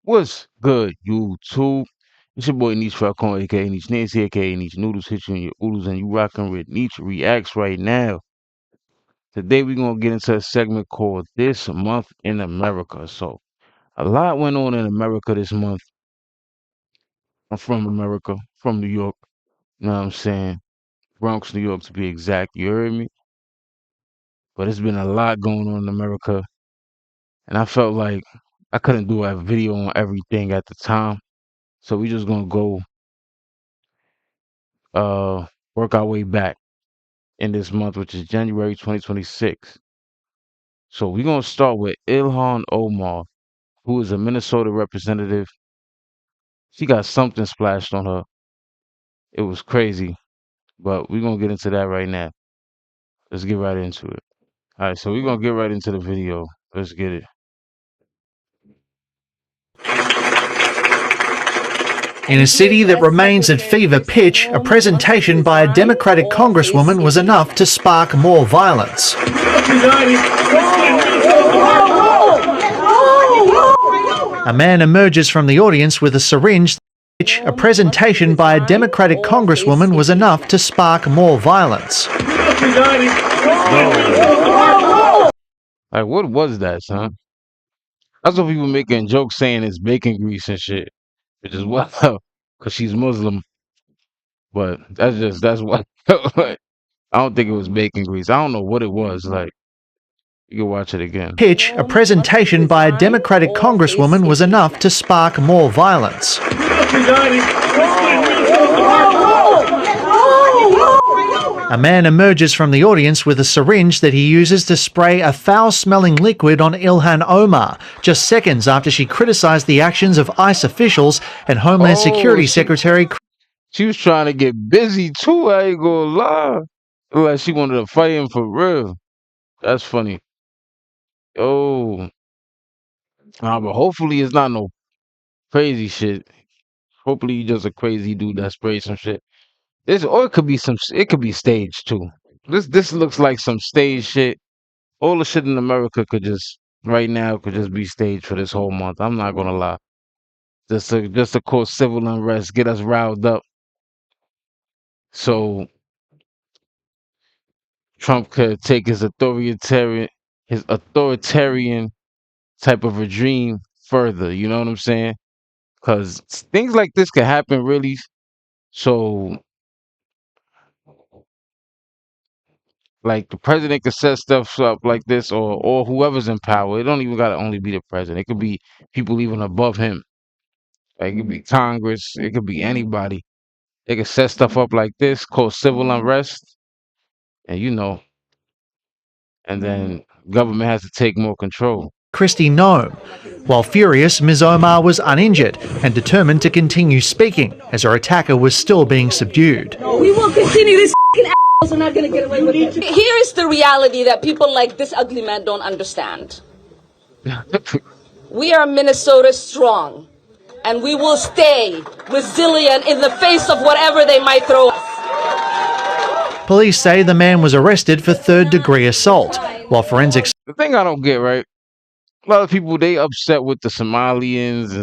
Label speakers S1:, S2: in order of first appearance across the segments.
S1: What's good, YouTube? It's your boy Neech Reactz, aka Neech Nancy, aka Neech Noodles, hit you in your oodles, and you rocking with Neech Reactz right now. Today we're gonna get into a segment called This Month in America. So a lot went on in America this month. I'm from America, from New York. You know what I'm saying? Bronx, New York to be exact. You heard me? But it's been a lot going on in America, and I felt like I couldn't do a video on everything at the time. So we just gonna go uh work our way back in this month, which is January 2026. So we're gonna start with Ilhan Omar, who is a Minnesota representative. She got something splashed on her. It was crazy, but we're gonna get into that right now. Let's get right into it. All right, so we're gonna get right into the video. Let's get it.
S2: In a city that remains at fever pitch, a presentation by a Democratic congresswoman was enough to spark more violence. A man emerges from the audience with a syringe. A presentation by a Democratic congresswoman was enough to spark more violence.
S1: Like, what was that, son? That's what people making jokes saying it's bacon grease and shit, which is what, because she's Muslim. But that's what. I don't think it was bacon grease. I don't know what it was. Like, you can watch it again.
S2: A presentation by a Democratic congresswoman was enough to spark more violence. A man emerges from the audience with a syringe that he uses to spray a foul-smelling liquid on Ilhan Omar, just seconds after she criticised the actions of ICE officials and Homeland Security Secretary.
S1: She was trying to get busy too, I ain't gonna lie. Look like she wanted to fight him for real. That's funny. Oh, but hopefully it's not no crazy shit. Hopefully you just a crazy dude that sprays some shit. This, or it could be it could be staged too. This looks like some stage shit. All the shit in America could just right now could just be staged for this whole month. I'm not gonna lie. Just to cause civil unrest, get us riled up, so Trump could take his authoritarian type of regime further. You know what I'm saying? Because things like this can happen really. So, like, the president could set stuff up like this, or whoever's in power. It don't even gotta only be the president. It could be people even above him. Like, it could be Congress. It could be anybody. They could set stuff up like this, cause civil unrest, and and then government has to take more control.
S2: Kristi Noem. While furious, Ms. Omar was uninjured and determined to continue speaking as her attacker was still being subdued.
S3: We will continue. These assholes are not going to get away with it. Here is the reality that people like this ugly man don't understand. We are Minnesota strong, and we will stay resilient in the face of whatever they might throw us.
S2: Police say the man was arrested for third-degree assault, while forensics...
S1: The thing I don't get, right? A lot of people, they upset with the Somalians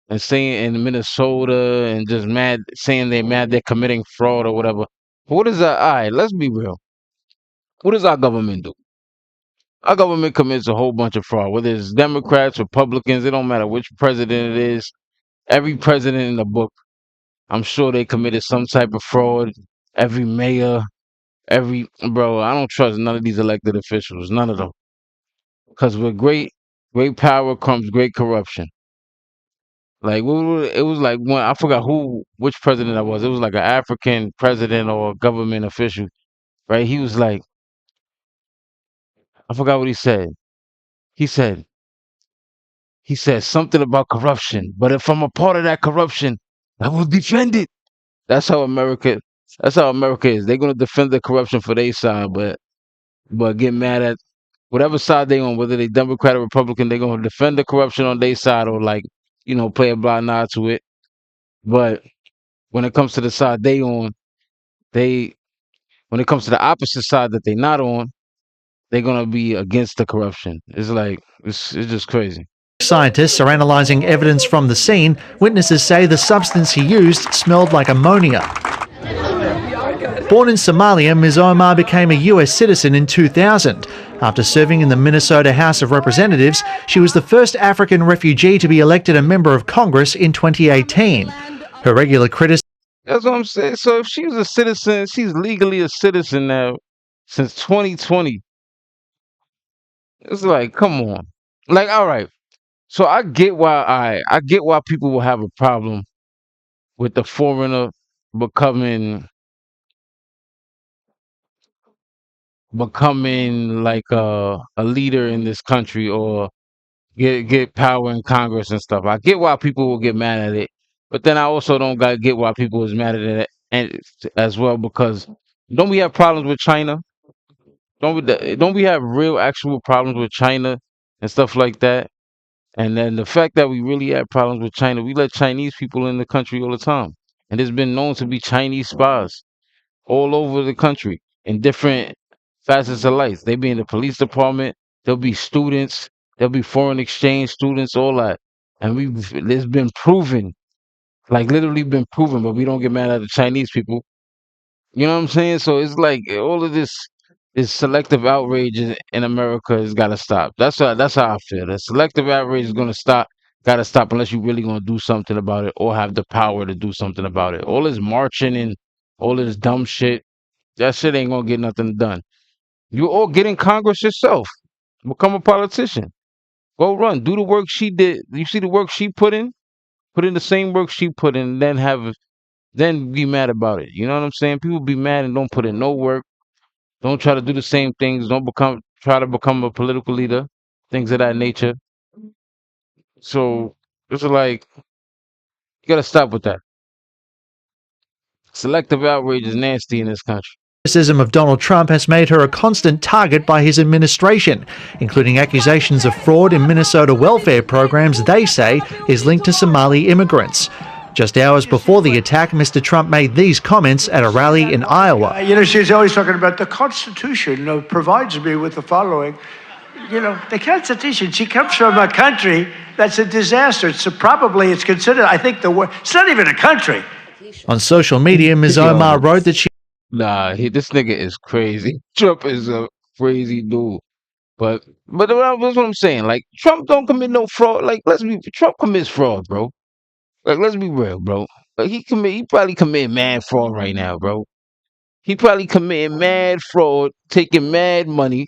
S1: and saying in Minnesota and just mad, saying they're mad they're committing fraud or whatever. But what is that? All right, let's be real. What does our government do? Our government commits a whole bunch of fraud, whether it's Democrats, Republicans, it don't matter which president it is. Every president in the book, I'm sure they committed some type of fraud. Every mayor, bro, I don't trust none of these elected officials, none of them. Because with great power comes great corruption. Like it was like one, I forgot which president that was. It was like an African president or a government official, right? He was like, I forgot what he said. He said he said something about corruption, but if I'm a part of that corruption, I will defend it. That's how America. That's how America is. They're gonna defend the corruption for their side, but get mad at whatever side they on, whether they Democrat or Republican. They're gonna defend the corruption on their side or like play a blind nod to it. But when it comes to the side they on, they when it comes to the opposite side that they not on, they're gonna be against the corruption. It's like it's just crazy.
S2: Scientists are analysing evidence from the scene. Witnesses say the substance he used smelled like ammonia. Born in Somalia, Ms. Omar became a US citizen in 2000. After serving in the Minnesota House of Representatives, she was the first African refugee to be elected a member of Congress in 2018. Her regular criticism.
S1: That's what I'm saying. So if she was a citizen, she's legally a citizen now since 2020. It's like, come on. Like, all right. So I get why people will have a problem with the foreigner becoming like a leader in this country or get power in Congress and stuff. I get why people will get mad at it, but then I also don't get why people is mad at it and as well because don't we have problems with China? Don't we have real actual problems with China and stuff like that? And then the fact that we really have problems with China, we let Chinese people in the country all the time, and there's been known to be Chinese spies all over the country in different facets of life. They be in the police department. There'll be students. There'll be foreign exchange students. All that, and it's been proven, like literally been proven. But we don't get mad at the Chinese people. You know what I'm saying? So it's like all of this selective outrage in America has got to stop. That's how I feel. The selective outrage is gonna stop. Got to stop unless you really gonna do something about it or have the power to do something about it. All this marching and all this dumb shit, that shit ain't gonna get nothing done. You all get in Congress yourself. Become a politician. Go run. Do the work she did. You see the work she put in? Put in the same work she put in, then be mad about it. You know what I'm saying? People be mad and don't put in no work. Don't try to do the same things. Don't try to become a political leader. Things of that nature. So it's like you gotta stop with that. Selective outrage is nasty in this country.
S2: Criticism of Donald Trump has made her a constant target by his administration, including accusations of fraud in Minnesota welfare programs they say is linked to Somali immigrants. Just hours before the attack, Mr. Trump made these comments at a rally in Iowa.
S4: She's always talking about the Constitution provides me with the following. The Constitution, she comes from a country that's a disaster. It's considered, I think, it's not even a country.
S2: On social media, Ms. Omar wrote that she...
S1: Nah, this nigga is crazy. Trump is a crazy dude. But that's what I'm saying. Like, Trump don't commit no fraud. Like, Trump commits fraud, bro. Like, let's be real, bro. Like, he probably commit mad fraud right now, bro. He probably committing mad fraud, taking mad money.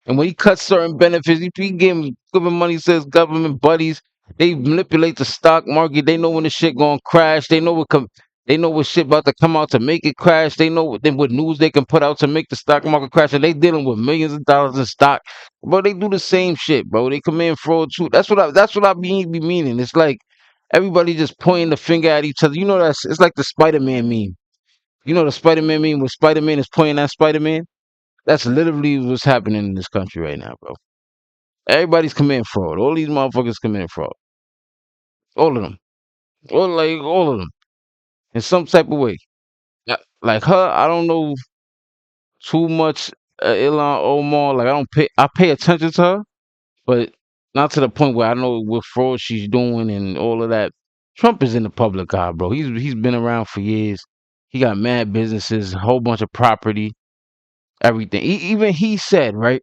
S1: And when he cuts certain benefits, he giving money to his government buddies. They manipulate the stock market. They know when the shit gonna crash. They know what shit about to come out to make it crash. They know what news they can put out to make the stock market crash. And they dealing with millions of dollars in stock. Bro, they do the same shit, bro. They commit fraud too. That's what I be meaning. It's like everybody just pointing the finger at each other. It's like the Spider-Man meme. You know the Spider-Man meme where Spider-Man is pointing at Spider-Man? That's literally what's happening in this country right now, bro. Everybody's committing fraud. All these motherfuckers committing fraud. All of them. All of them. In some type of way. Like her, I don't know too much Ilhan Omar. Like I pay attention to her, but not to the point where I know what fraud she's doing and all of that. Trump is in the public eye, bro. He's been around for years. He got mad businesses, a whole bunch of property, everything. Even he said, right?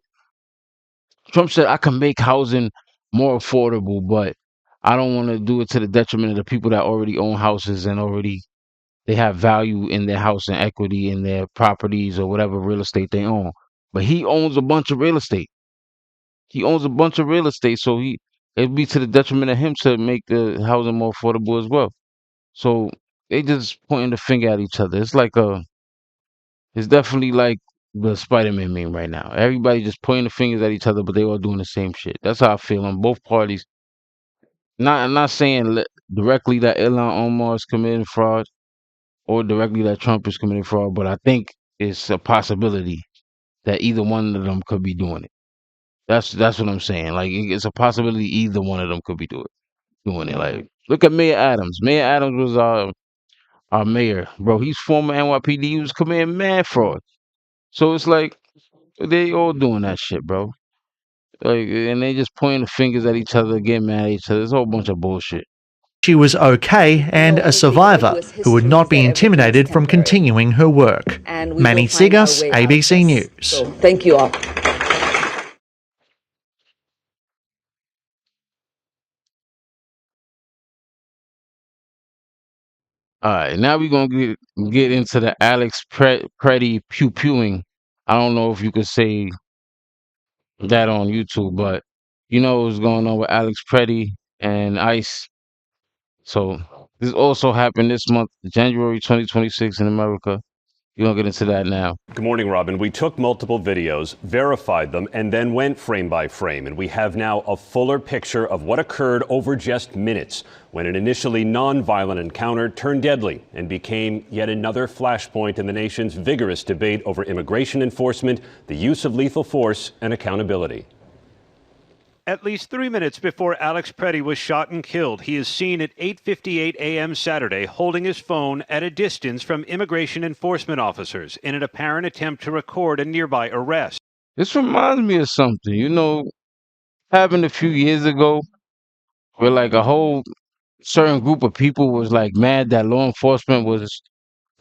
S1: Trump said I can make housing more affordable, but I don't want to do it to the detriment of the people that already own houses and already they have value in their house and equity in their properties or whatever real estate they own. But he owns a bunch of real estate. He owns a bunch of real estate, so it'd be to the detriment of him to make the housing more affordable as well. So they just pointing the finger at each other. It's definitely like the Spider-Man meme right now. Everybody just pointing the fingers at each other, but they all doing the same shit. That's how I feel on both parties. I'm not saying directly that Ilhan Omar is committing fraud or directly that Trump is committing fraud, but I think it's a possibility that either one of them could be doing it. That's what I'm saying. Like it's a possibility either one of them could be doing it. Like look at Mayor Adams. Mayor Adams was our mayor, bro. He's former NYPD. He was committing mad fraud. So it's like they all doing that shit, bro. Like, and they just pointing the fingers at each other, getting mad at each other. It's a whole bunch of bullshit.
S2: She was okay and a survivor who would not be intimidated from continuing her work. Manny Tsigas, ABC News.
S3: So thank you all.
S1: All right, now we're gonna get into the Alex Pretti pew pewing. I don't know if you could say that on YouTube, but you know what's going on with Alex Pretti and ICE. So this also happened this month, January 2026 in America. We're gonna get into that now.
S5: Good morning, Robin. We took multiple videos, verified them, and then went frame by frame. And we have now a fuller picture of what occurred over just minutes when an initially non-violent encounter turned deadly and became yet another flashpoint in the nation's vigorous debate over immigration enforcement, the use of lethal force, and accountability.
S6: At least 3 minutes before Alex Pretti was shot and killed, he is seen at 8:58 a.m. Saturday holding his phone at a distance from immigration enforcement officers in an apparent attempt to record a nearby arrest.
S1: This reminds me of something, happened a few years ago where like a whole certain group of people was like mad that law enforcement was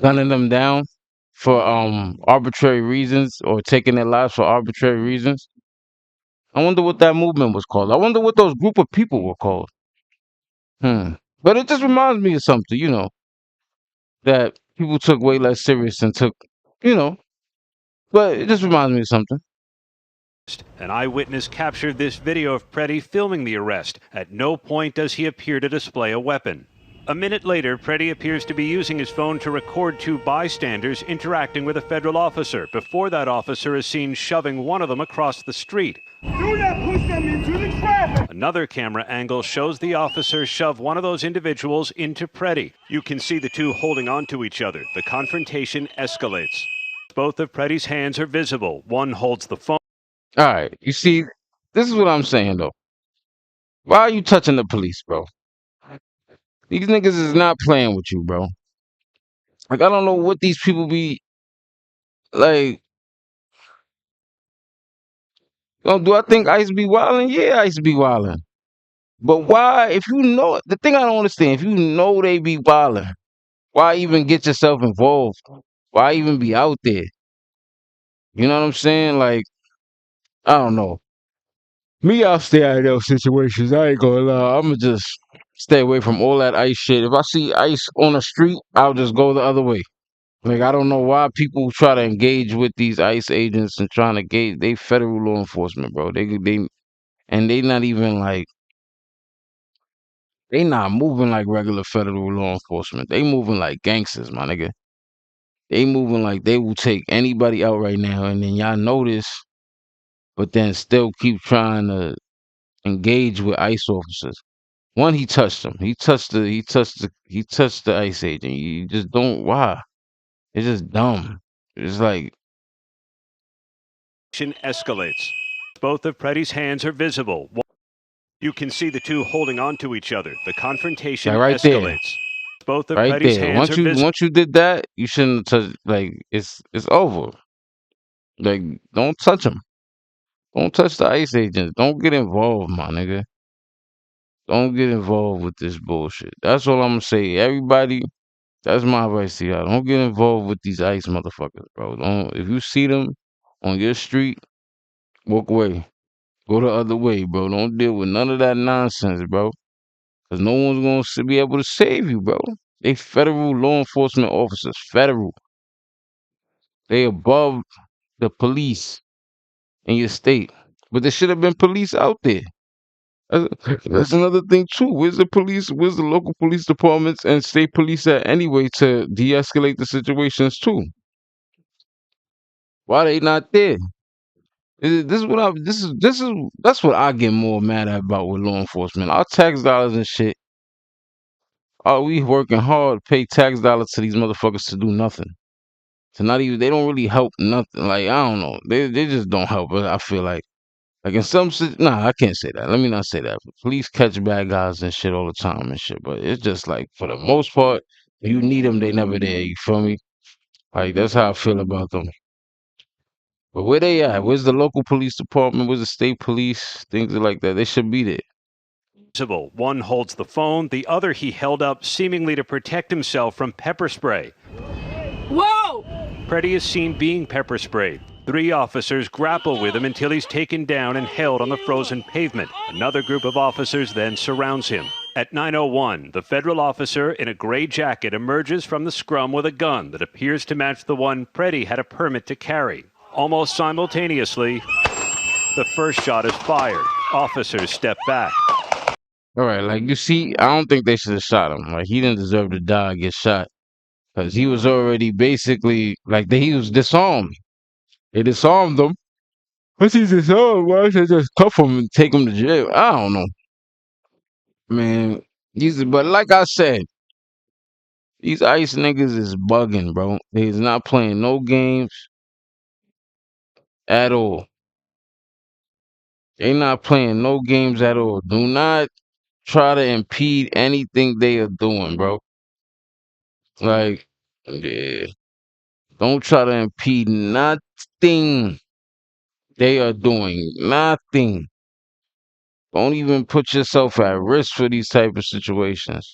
S1: gunning them down for arbitrary reasons or taking their lives for arbitrary reasons. I wonder what that movement was called. I wonder what those group of people were called. But it just reminds me of something, that people took way less serious and took, you know, but it just reminds me of something.
S6: An eyewitness captured this video of Pretti filming the arrest. At no point does he appear to display a weapon. A minute later, Pretti appears to be using his phone to record two bystanders interacting with a federal officer before that officer is seen shoving one of them across the street.
S7: Do not push them into the traffic!
S6: Another camera angle shows the officer shove one of those individuals into Pretti. You can see the two holding on to each other. The confrontation escalates. Both of Pretti's hands are visible. One holds the phone.
S1: All right, you see, this is what I'm saying though. Why are you touching the police, bro? These niggas is not playing with you, bro. Like, I don't know what these people be like. Do I think ICE be wildin'? Yeah, ICE be wildin'. But why, if you know, the thing I don't understand, if you know they be wildin', why even get yourself involved? Why even be out there? You know what I'm saying? Like, I don't know. Me, I'll stay out of those situations. I ain't gonna lie. I'ma just stay away from all that ICE shit. If I see ICE on the street, I'll just go the other way. Like, I don't know why people try to engage with these ICE agents and trying to engage. They federal law enforcement, bro. And they not even like, they not moving like regular federal law enforcement. They moving like gangsters, my nigga. They moving like they will take anybody out right now, and then y'all notice, but then still keep trying to engage with ICE officers. One, he touched him. He touched the ICE agent. You just don't. Why? It's just dumb. It's like,
S6: Escalates. Both of Pretti's hands are visible. You can see the two holding on to each other. The confrontation
S1: like right there,
S6: escalates. Both of
S1: right
S6: Pretti's
S1: there.
S6: hands are visible.
S1: Once you did that, you shouldn't touch. Like, it's over. Like, don't touch him. Don't touch the ICE agents. Don't get involved, my nigga. Don't get involved with this bullshit. That's all I'm gonna say. Everybody, that's my advice to y'all. Don't get involved with these ICE motherfuckers, bro. Don't. If you see them on your street, walk away. Go the other way, bro. Don't deal with none of that nonsense, bro. Cause no one's gonna be able to save you, bro. They federal law enforcement officers. Federal. They above the police in your state. But there should have been police out there. That's another thing too. Where's the police? Where's the local police departments and state police at anyway to de-escalate the situations too? Why they not there? This is what I. This is that's what I get more mad at about with law enforcement. Our tax dollars and shit. Are we working hard to pay tax dollars to these motherfuckers to do nothing? To not even they don't really help nothing. Like, I don't know. They just don't help. I feel like in some nah, I can't say that. Let me not say that. Police catch bad guys and shit all the time and shit. But it's just like for the most part, if you need them, they never there. You feel me? Like that's how I feel about them. But where they at? Where's the local police department? Where's the state police? Things like that. They should be there.
S6: One holds the phone, the other he held up seemingly to protect himself from pepper spray.
S3: Whoa!
S6: Pretti is seen being pepper sprayed. 3 officers grapple with him until he's taken down and held on the frozen pavement. Another group of officers then surrounds him. At 9:01, the federal officer in a gray jacket emerges from the scrum with a gun that appears to match the one Pretti had a permit to carry. Almost simultaneously, the first shot is fired. Officers step back.
S1: All right, like you see, I don't think they should have shot him. Like he didn't deserve to die, get shot, because he was already basically like he was disarmed. They disarmed him. Once he's disarmed, why should they just cuff him and take him to jail? I don't know, man. But like I said, these ICE niggas is bugging, bro. They is not playing no games at all. They not playing no games at all. Do not try to impede anything they are doing, bro. Like, yeah. Don't try to impede nothing they are doing. Nothing. Don't even put yourself at risk for these type of situations.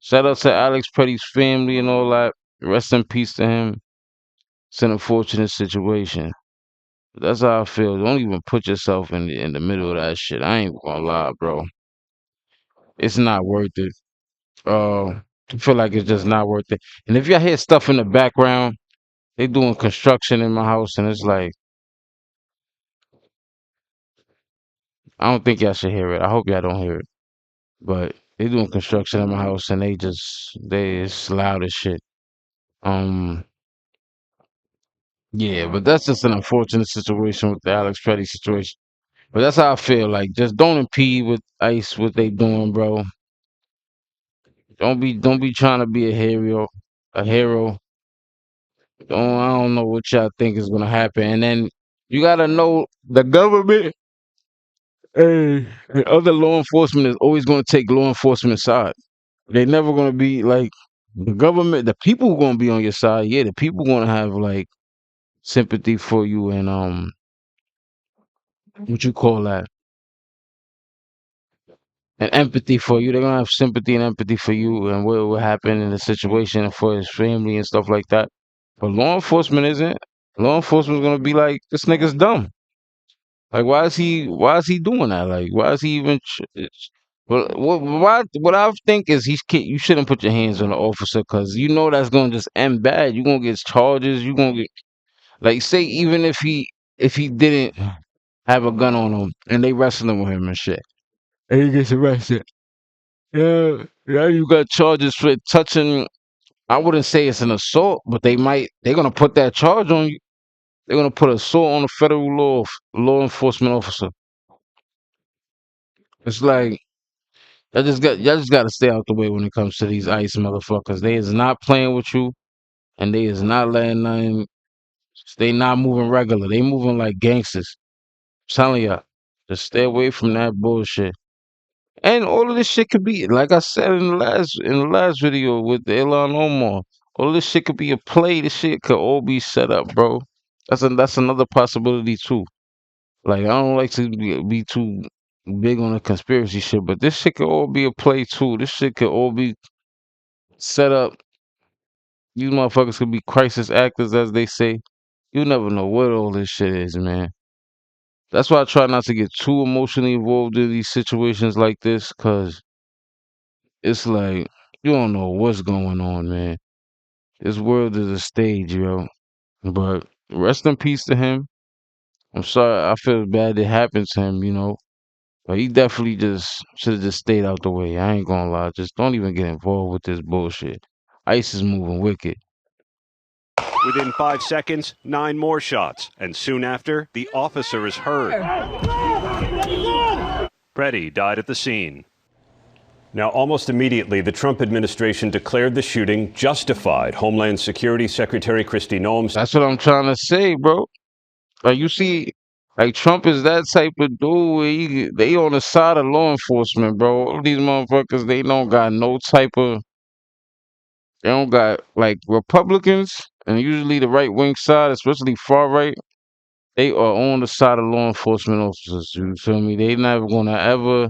S1: Shout out to Alex Pretti's family and all that. Rest in peace to him. It's an unfortunate situation. That's how I feel. Don't even put yourself in the middle of that shit. I ain't gonna lie, bro. It's not worth it. I feel like it's just not worth it. And if y'all hear stuff in the background, they doing construction in my house, and it's like I don't think y'all should hear it. I hope y'all don't hear it. But they doing construction in my house, and it's loud as shit. Um, yeah, but that's just an unfortunate situation with the Alex Pretti situation. But that's how I feel. Like, just don't impede with ICE what they doing, bro. Don't be trying to be a hero. A hero. I don't know what y'all think is gonna happen. And then you gotta know the government and other law enforcement is always gonna take law enforcement side. They never gonna be like the government. The people gonna be on your side. Yeah, the people gonna have like sympathy for you and what you call that, and empathy for you. They're gonna have sympathy and empathy for you and what happened in the situation and for his family and stuff like that. But law enforcement isn't. Law enforcement's gonna be like, this nigga's dumb. Like, why is he doing that? Like, why is he even? Well, what I think is you shouldn't put your hands on the officer because you know that's gonna just end bad. You're gonna get charges. You're gonna get like say even if he didn't have a gun on him and they wrestling with him and shit, and he gets arrested. Yeah, yeah, you got charges for touching. I wouldn't say it's an assault, but they're gonna put that charge on you. They're gonna put assault on a federal law enforcement officer. It's like y'all just gotta stay out the way when it comes to these ICE motherfuckers. They is not playing with you, and they is not letting nothing. They not moving regular. They moving like gangsters. I'm telling y'all, just stay away from that bullshit. And all of this shit could be, like I said in the last video with the Ilhan Omar. All of this shit could be a play. This shit could all be set up, bro. That's another possibility too. Like I don't like to be too big on the conspiracy shit, but this shit could all be a play too. This shit could all be set up. These motherfuckers could be crisis actors, as they say. You never know what all this shit is, man. That's why I try not to get too emotionally involved in these situations like this, cause it's like you don't know what's going on, man. This world is a stage, yo. But rest in peace to him. I'm sorry. I feel bad it happened to him, But he definitely just should have just stayed out the way. I ain't gonna lie. Just don't even get involved with this bullshit. ICE is moving wicked.
S6: Within 5 seconds, 9 more shots, and soon after, the officer is heard. Pretti died at the scene.
S5: Now, almost immediately, the Trump administration declared the shooting justified. Homeland Security Secretary Kristi Noem.
S1: That's what I'm trying to say, bro. Like you see, like Trump is that type of dude where they on the side of law enforcement, bro. All these motherfuckers, they don't got no type of. They don't got like Republicans and usually the right wing side, especially far right. they are on the side of law enforcement officers. You feel me? They never gonna ever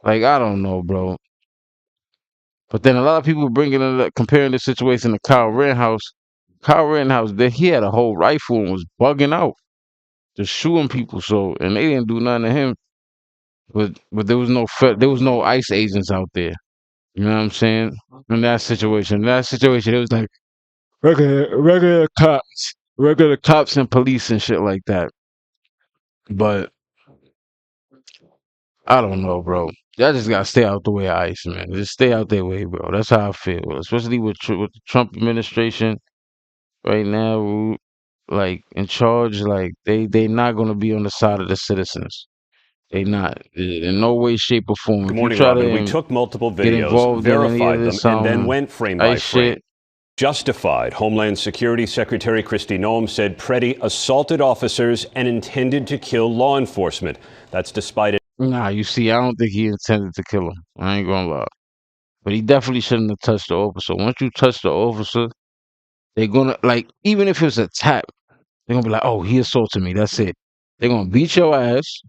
S1: like I don't know, bro. But then a lot of people bringing it up, comparing the situation to Kyle Rittenhouse. Kyle Rittenhouse, that he had a whole rifle and was bugging out, just shooting people. So and they didn't do nothing to him. But there was no ICE agents out there. You know what I'm saying? In that situation, it was like regular cops and police and shit like that. But I don't know, bro. Y'all just gotta stay out the way of ICE, man. Just stay out their way, bro. That's how I feel, especially with the Trump administration right now, who, like in charge. Like they not gonna be on the side of the citizens. They not in no way, shape, or form.
S5: Good
S1: If you
S5: morning,
S1: try to
S5: Robin. We took multiple
S1: get
S5: videos,
S1: involved in any of
S5: verified them,
S1: this
S5: and then went frame by
S1: ICE
S5: frame.
S1: shit,
S5: Justified. Homeland Security Secretary Kristi Noem said Pretti assaulted officers and intended to kill law enforcement. That's despite it.
S1: nah, you see, I don't think he intended to kill him. I ain't gonna lie. But he definitely shouldn't have touched the officer. Once you touch the officer, they're gonna like, even if it's a tap, they're gonna be like, oh, he assaulted me. That's it. They're gonna beat your ass,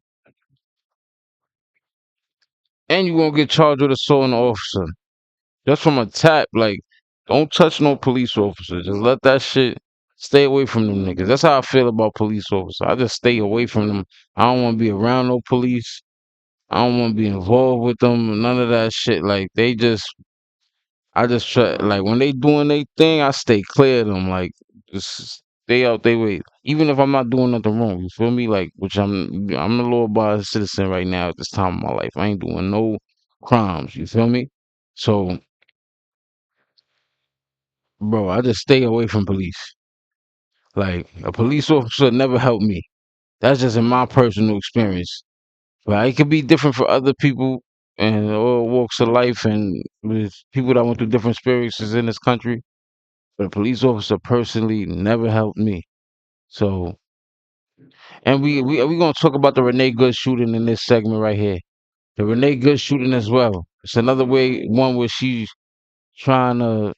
S1: and you're gonna get charged with assaulting the officer. Just from a tap, like, don't touch no police officer. Just let that shit stay away from them niggas. That's how I feel about police officers. I just stay away from them. I don't wanna be around no police. I don't wanna be involved with them. None of that shit. Like I just try, like when they doing their thing, I stay clear of them. Like just stay out their way. Even if I'm not doing nothing wrong, you feel me? Like which I'm a law abiding citizen right now at this time of my life. I ain't doing no crimes. You feel me? So, bro, I just stay away from police. Like a police officer never helped me. That's just in my personal experience. But it could be different for other people and all walks of life and with people that went through different experiences in this country. But a police officer personally never helped me. So, and we gonna talk about the Renee Good shooting in this segment right here. The Renee Good shooting as well. It's another one where she's trying to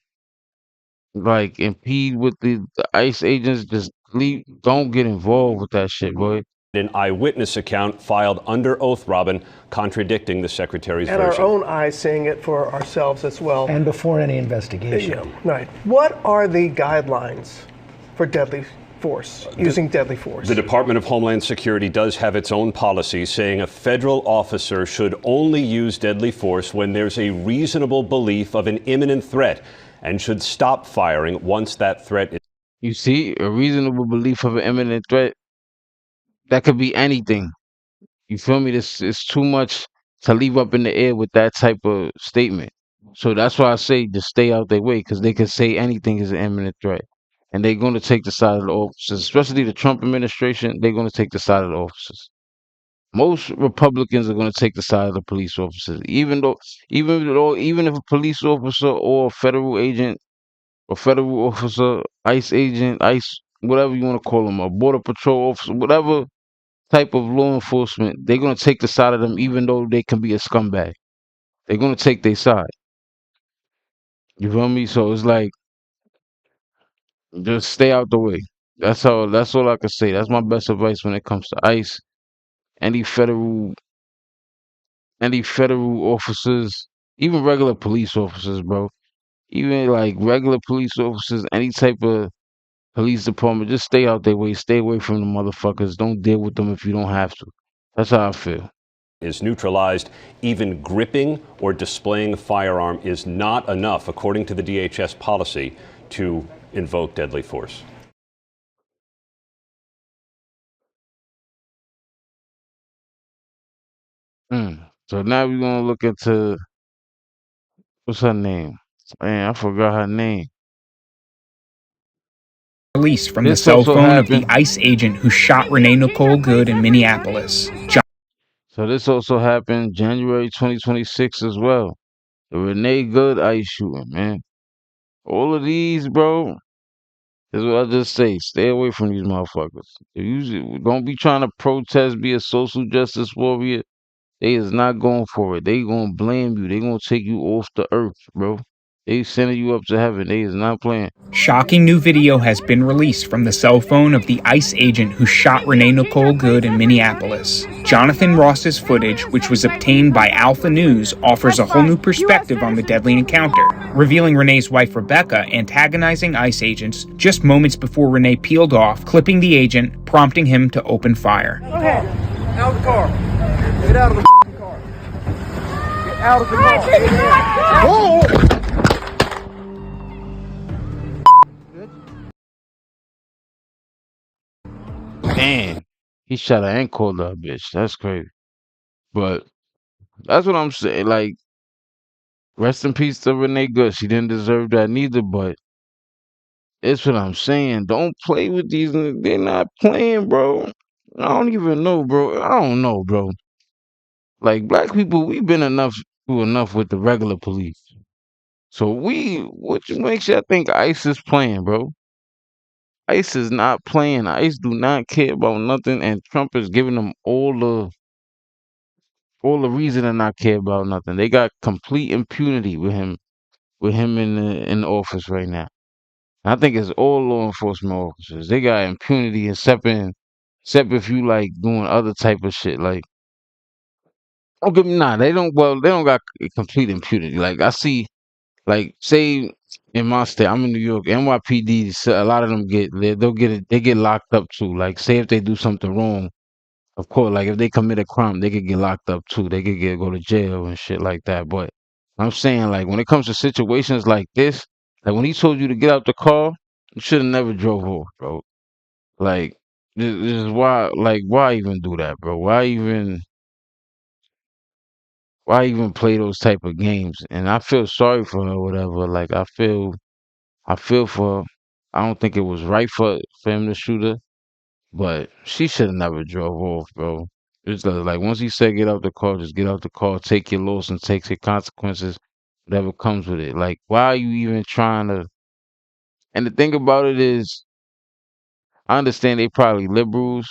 S1: like impede with the ICE agents. Just leave, don't get involved with that shit, boy.
S5: An eyewitness account filed under oath, Robin, contradicting the secretary's
S8: and
S5: version.
S8: our own eyes seeing it for ourselves as well.
S9: And before any investigation.
S8: Yeah, right. What are the guidelines for deadly force, using deadly force?
S5: The Department of Homeland Security does have its own policy saying a federal officer should only use deadly force when there's a reasonable belief of an imminent threat and should stop firing once that threat is.
S1: You see, a reasonable belief of an imminent threat. That could be anything. You feel me? This is too much to leave up in the air with that type of statement. So that's why I say just stay out their way, because they could say anything is an imminent threat. And they're going to take the side of the officers, especially the Trump administration. They're going to take the side of the officers. Most Republicans are going to take the side of the police officers, even if a police officer or a federal agent or federal officer, ICE agent, ICE, whatever you want to call them, a border patrol officer, whatever type of law enforcement, they're gonna take the side of them, even though they can be a scumbag. They're gonna take their side. You feel me? So it's like just stay out the way. That's all I can say. That's my best advice when it comes to ICE. Any federal any federal officers, even regular police officers, bro. Even like regular police officers, any type of police department, just stay out their way. Stay away from the motherfuckers. Don't deal with them if you don't have to. That's how I feel.
S5: Is neutralized. Even gripping or displaying a firearm is not enough, according to the DHS policy, to invoke deadly force.
S1: So now we're gonna look into what's her name? Man, I forgot her name.
S10: Released from the
S1: This
S10: cell
S1: also
S10: phone of the
S1: happened.
S10: ICE agent who shot Renee Nicole Good in Minneapolis.
S1: So this also happened January 2026 as well. The Renee Good ICE shooting, man. All of these, bro. Is what I just say. Stay away from these motherfuckers. Don't be trying to protest, be a social justice warrior. They is not going for it. They gonna blame you. They gonna take you off the earth, bro. They sending you up to heaven. They is not playing.
S10: Shocking new video has been released from the cell phone of the ICE agent who shot Renee Nicole Good in Minneapolis. Jonathan Ross's footage, which was obtained by Alpha News, offers a whole new perspective on the deadly encounter, revealing Renee's wife Rebecca antagonizing ICE agents just moments before Renee peeled off, clipping the agent, prompting him to open fire.
S7: Okay. Out of the car. Get out of the car. Get out of the car.
S1: Whoa! Man, he shot her and called her a bitch. That's crazy. But that's what I'm saying. Like, rest in peace to Renee Good. She didn't deserve that neither, but it's what I'm saying. Don't play with these. They're not playing, bro. I don't even know, bro. I don't know, bro. Like, black people, we've been through enough with the regular police. So what makes you think ICE is playing, bro? ICE is not playing. ICE do not care about nothing, and Trump is giving them all the reason to not care about nothing. They got complete impunity with him in the office right now. I think it's all law enforcement officers. They got impunity except if you like doing other type of shit. Like, don't get me nah, they don't. Well, they don't got complete impunity. Like I see, like say in my state, I'm in New York. NYPD, so a lot of them they get locked up too. Like say if they do something wrong, of course, like if they commit a crime, they could get locked up too. They could go to jail and shit like that. But I'm saying like when it comes to situations like this, like when he told you to get out the car, you should have never drove off, bro. Like this is why, like why even do that, bro? Why even play those type of games? And I feel sorry for her, or whatever. Like I feel for her. I don't think it was right for him to shoot her, but she should have never drove off, bro. It's like once he said get out the car, just get out the car, take your loss and take your consequences, whatever comes with it. Like why are you even trying to? And the thing about it is, I understand they probably liberals,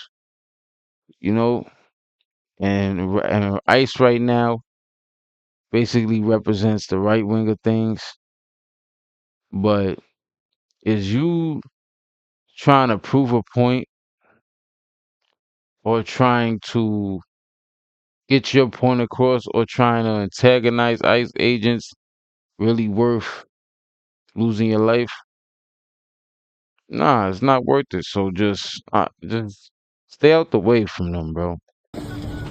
S1: you know, and ICE right now basically represents the right wing of things. But is you trying to prove a point or trying to get your point across or trying to antagonize ICE agents really worth losing your life? Nah, it's not worth it. So just stay out the way from them, bro.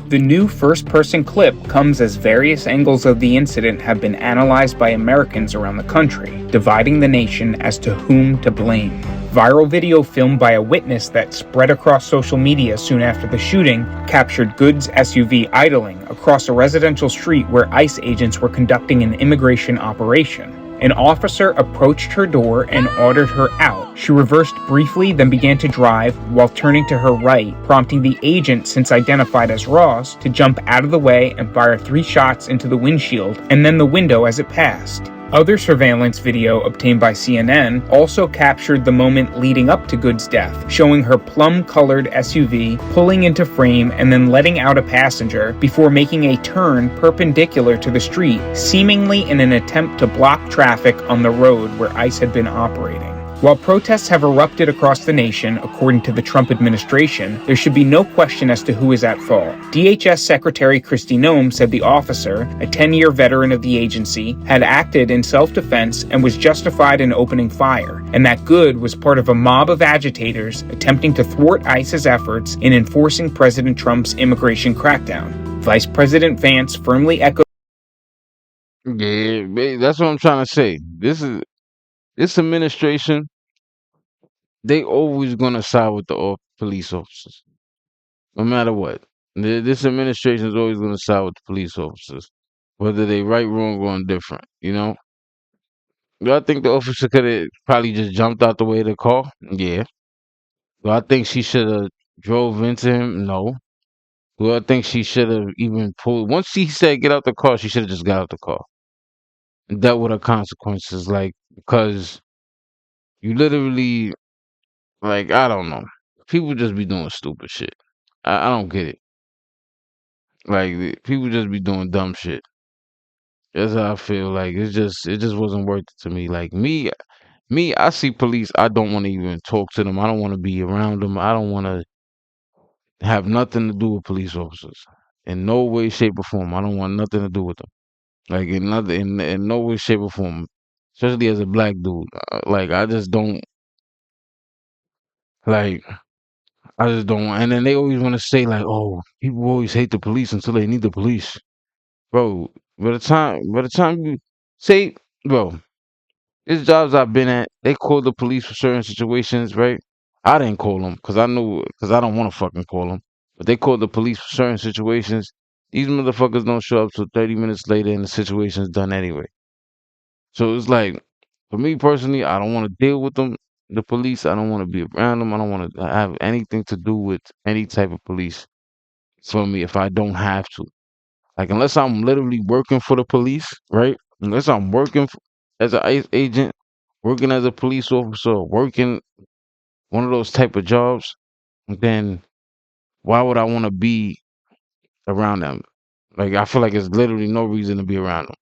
S10: The new first-person clip comes as various angles of the incident have been analyzed by Americans around the country, dividing the nation as to whom to blame. Viral video filmed by a witness that spread across social media soon after the shooting captured Good's SUV idling across a residential street where ICE agents were conducting an immigration operation. An officer approached her door and ordered her out. She reversed briefly, then began to drive while turning to her right, prompting the agent, since identified as Ross, to jump out of the way and fire 3 shots into the windshield and then the window as it passed. Other surveillance video obtained by CNN also captured the moment leading up to Good's death, showing her plum-colored SUV pulling into frame and then letting out a passenger before making a turn perpendicular to the street, seemingly in an attempt to block traffic on the road where ICE had been operating. While protests have erupted across the nation, according to the Trump administration, there should be no question as to who is at fault. DHS Secretary Kristi Noem said the officer, a 10-year veteran of the agency, had acted in self-defense and was justified in opening fire, and that Good was part of a mob of agitators attempting to thwart ICE's efforts in enforcing President Trump's immigration crackdown. Vice President Vance firmly echoed.
S1: Yeah, that's what I'm trying to say. This administration, they always gonna side with the police officers, no matter what. This administration is always gonna side with the police officers, whether they right, wrong, or indifferent. You know. Do I think the officer could have probably just jumped out the way of the car? Yeah. Do I think she should have drove into him? No. Do I think she should have even pulled? Once he said get out the car, she should have just got out the car and dealt with her consequences. Like because you literally, like, I don't know. People just be doing stupid shit. I don't get it. Like people just be doing dumb shit. That's how I feel. Like it just wasn't worth it to me. Like me, I see police. I don't want to even talk to them. I don't want to be around them. I don't want to have nothing to do with police officers in no way, shape, or form. I don't want nothing to do with them. Like in no way, shape, or form. Especially as a black dude. Like I just don't like. I just don't want. And then they always want to say like, "Oh, people always hate the police until they need the police." Bro, by the time you say, bro, these jobs I've been at, they call the police for certain situations, right? I didn't call them because I knew, because I don't want to fucking call them. But they called the police for certain situations. These motherfuckers don't show up till 30 minutes later and the situation's done anyway. So it's like, for me personally, I don't want to deal with them, the police. I don't want to be around them. I don't want to have anything to do with any type of police for me if I don't have to. Like, unless I'm literally working for the police, right? Unless I'm working as an ICE agent, working as a police officer, working one of those type of jobs, then why would I want to be around them? Like, I feel like there's literally no reason to be around them,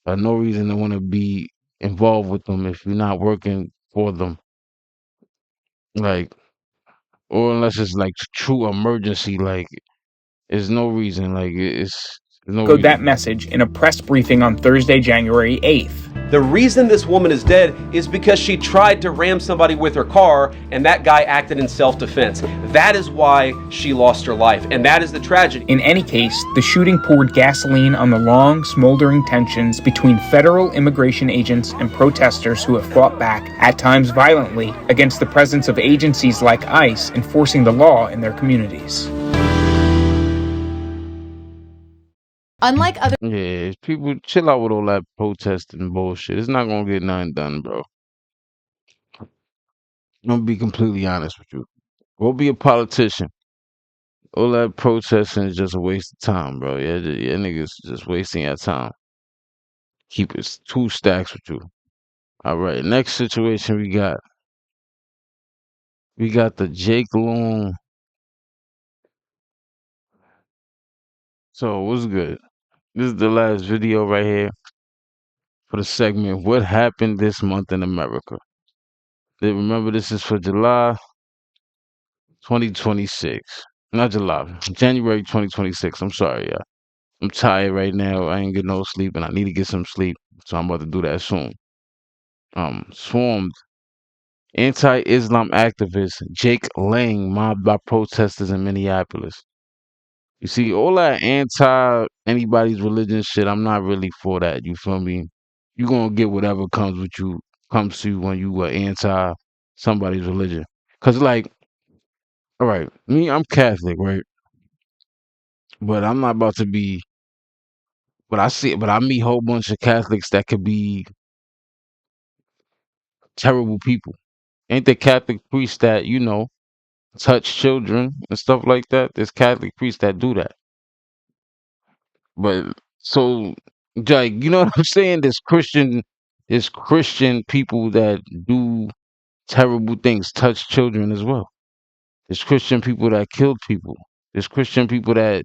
S1: or no reason to want to be involved with them if you're not working for them. Like, or unless it's like true emergency, like, there's no reason. Like, there's no
S10: Echoed that
S1: reason.
S10: message in a press briefing on Thursday, January 8th.
S9: The reason this woman is dead is because she tried to ram somebody with her car and that guy acted in self-defense. That is why she lost her life, and that is the tragedy.
S10: In any case, the shooting poured gasoline on the long, smoldering tensions between federal immigration agents and protesters who have fought back, at times violently, against the presence of agencies like ICE enforcing the law in their communities.
S11: Unlike other
S1: Yeah, people chill out with all that protesting bullshit. It's not gonna get nothing done, bro. I'm gonna be completely honest with you. Go be a politician. All that protesting is just a waste of time, bro. Yeah, niggas just wasting your time. Keep it two stacks with you. All right, next situation we got. We got the Jake Long. So what's good? This is the last video right here for the segment. What happened this month in America? Remember, this is for July 2026. Not July, January 2026. I'm sorry, yeah. I'm tired right now. I ain't getting no sleep, and I need to get some sleep. So I'm about to do that soon. Swarmed anti-Islam activist Jake Lang mobbed by protesters in Minneapolis. You see, all that anti anybody's religion shit, I'm not really for that. You feel me? You gonna get whatever comes to you when you are anti somebody's religion. Cause like, all right, me, I'm Catholic, right? But I'm not about to be. But I meet a whole bunch of Catholics that could be terrible people. Ain't there Catholic priests that touch children and stuff like that? There's Catholic priests that do that. But so, like, you know what I'm saying? There's Christian people that do terrible things, touch children as well. There's Christian people that killed people. There's Christian people that.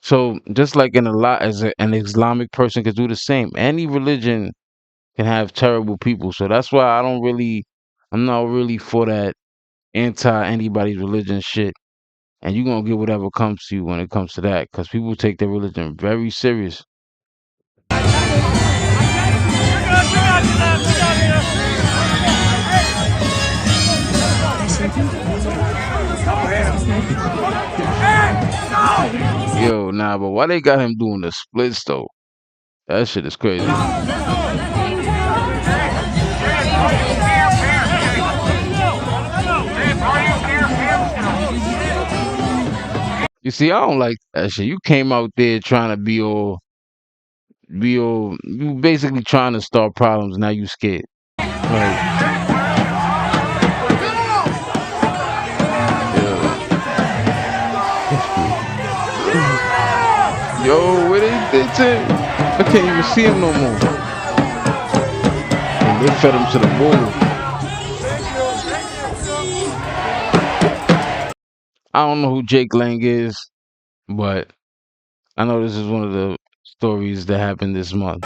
S1: So just like in a lot, an Islamic person could do the same. Any religion can have terrible people. So that's why I'm not really for that anti anybody's religion shit. And you're gonna get whatever comes to you when it comes to that, because people take their religion very serious. Yo, nah, but why they got him doing the splits though? That shit is crazy. You see, I don't like that shit. You came out there trying to you basically trying to start problems. Now you scared. Like, yo, where they did? I can't even see him no more. And they fed him to the bull. I don't know who Jake Lang is, but I know this is one of the stories that happened this month.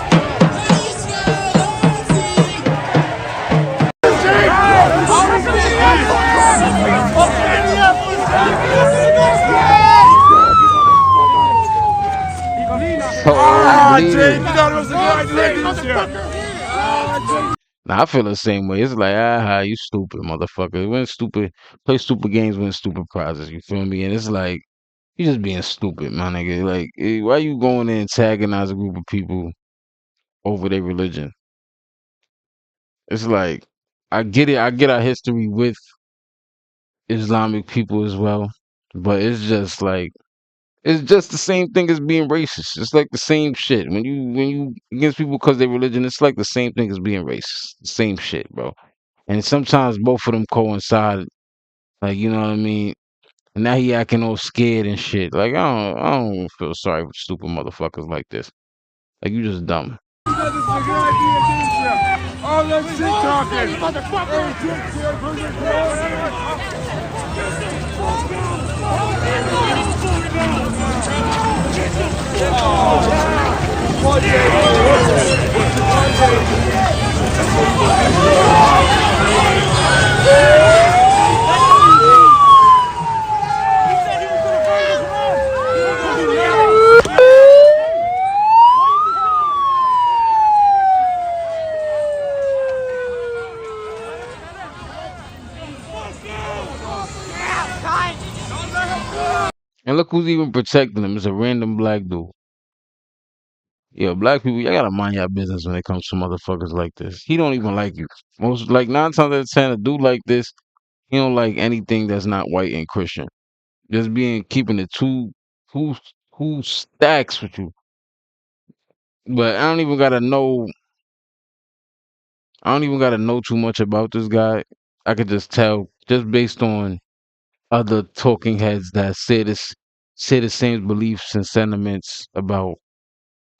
S1: Oh, bleeding. Nah, I feel the same way. It's like, you stupid motherfucker. Win stupid, play stupid games, win stupid prizes. You feel me? And it's like, you just being stupid, my nigga. Like, why you going in and antagonize a group of people over their religion? It's like, I get it. I get our history with Islamic people as well, but it's just like, it's just the same thing as being racist. It's like the same shit. When you against people because their religion, it's like the same thing as being racist. The same shit, bro. And sometimes both of them coincide. Like, you know what I mean? And now he acting all scared and shit. Like, I don't feel sorry for stupid motherfuckers like this. Like, you just dumb.
S7: All that shit talking.
S1: And look who's even protecting him. It's a random black dude. Yo, black people, y'all gotta mind your business when it comes to motherfuckers like this. He don't even like you. Most, like, 9 times out of 10, a dude like this, he don't like anything that's not white and Christian. Just keeping it who stacks with you. But I don't even gotta know too much about this guy. I could just tell just based on other talking heads that say the same beliefs and sentiments about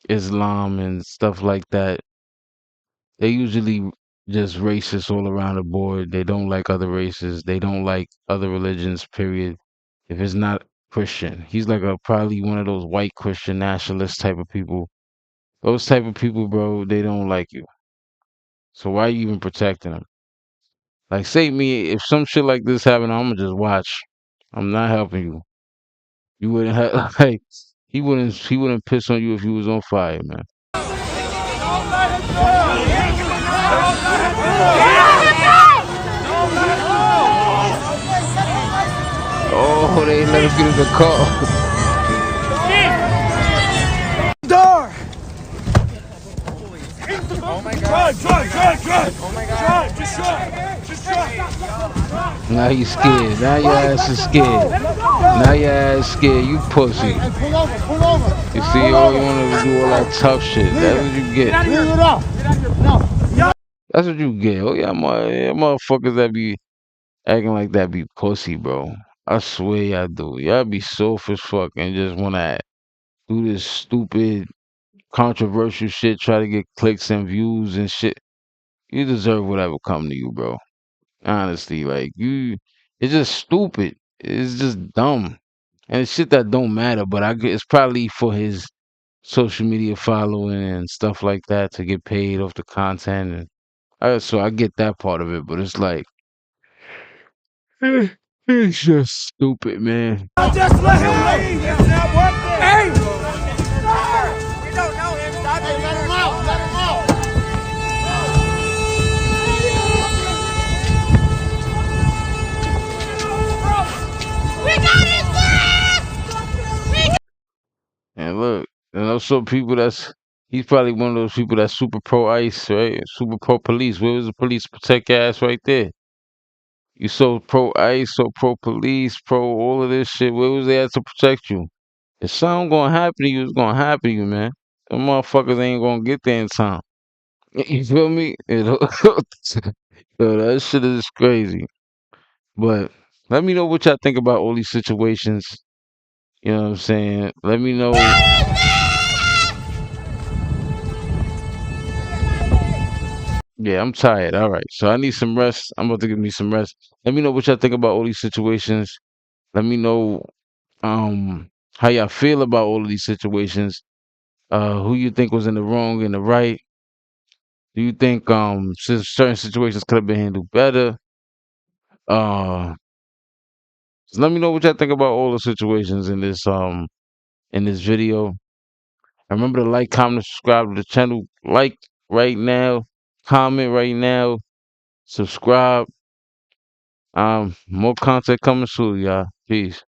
S1: Islam and stuff like that. They usually just racist all around the board. They don't like other races. They don't like other religions, period. If it's not Christian. He's like probably one of those white Christian nationalist type of people. Those type of people, bro, they don't like you. So why are you even protecting them? Like, say me, if some shit like this happened, I'm gonna just watch. I'm not helping you. You wouldn't have like he wouldn't piss on you if you was on fire, man. Oh, they let him get in the car.
S7: Door! Oh my god. Drive! Oh my god. Just drive!
S1: Now you scared. Now your ass is scared. Now your ass scared. You pussy.
S7: Pull over.
S1: You see, all you want to do all that tough shit. That's what you get.
S7: Leave it up.
S1: That's what you get. Oh yeah, motherfuckers that be acting like that be pussy, bro. I swear y'all do. Y'all be soft as fuck and just wanna do this stupid, controversial shit, try to get clicks and views and shit. You deserve whatever come to you, bro. Honestly, like it's just stupid. It's just dumb, and it's shit that don't matter. But it's probably for his social media following and stuff like that to get paid off the content, and so I get that part of it. But it's like it's just stupid, man.
S7: Just let him leave. It's not working. Hey! We don't know him. Stop it. Let him out. Let him out.
S12: We got his back!
S1: And look, and also people he's probably one of those people that's super pro ICE, right? Super pro police. Where was the police protect your ass right there? You so pro ICE, so pro police, pro all of this shit. Where was they at to protect you? If something gonna happen to you, it's gonna happen to you, man. Them motherfuckers ain't gonna get there in time. You feel me? Yo, that shit is crazy. But let me know what y'all think about all these situations. You know what I'm saying? Let me know. Yeah, I'm tired. All right. So I need some rest. I'm about to give me some rest. Let me know what y'all think about all these situations. Let me know how y'all feel about all of these situations. Who you think was in the wrong and the right? Do you think certain situations could have been handled better? Uh, just let me know what y'all think about all the situations in this video. Remember to like, comment, and subscribe to the channel. Like right now, comment right now, subscribe. More content coming soon, y'all. Peace.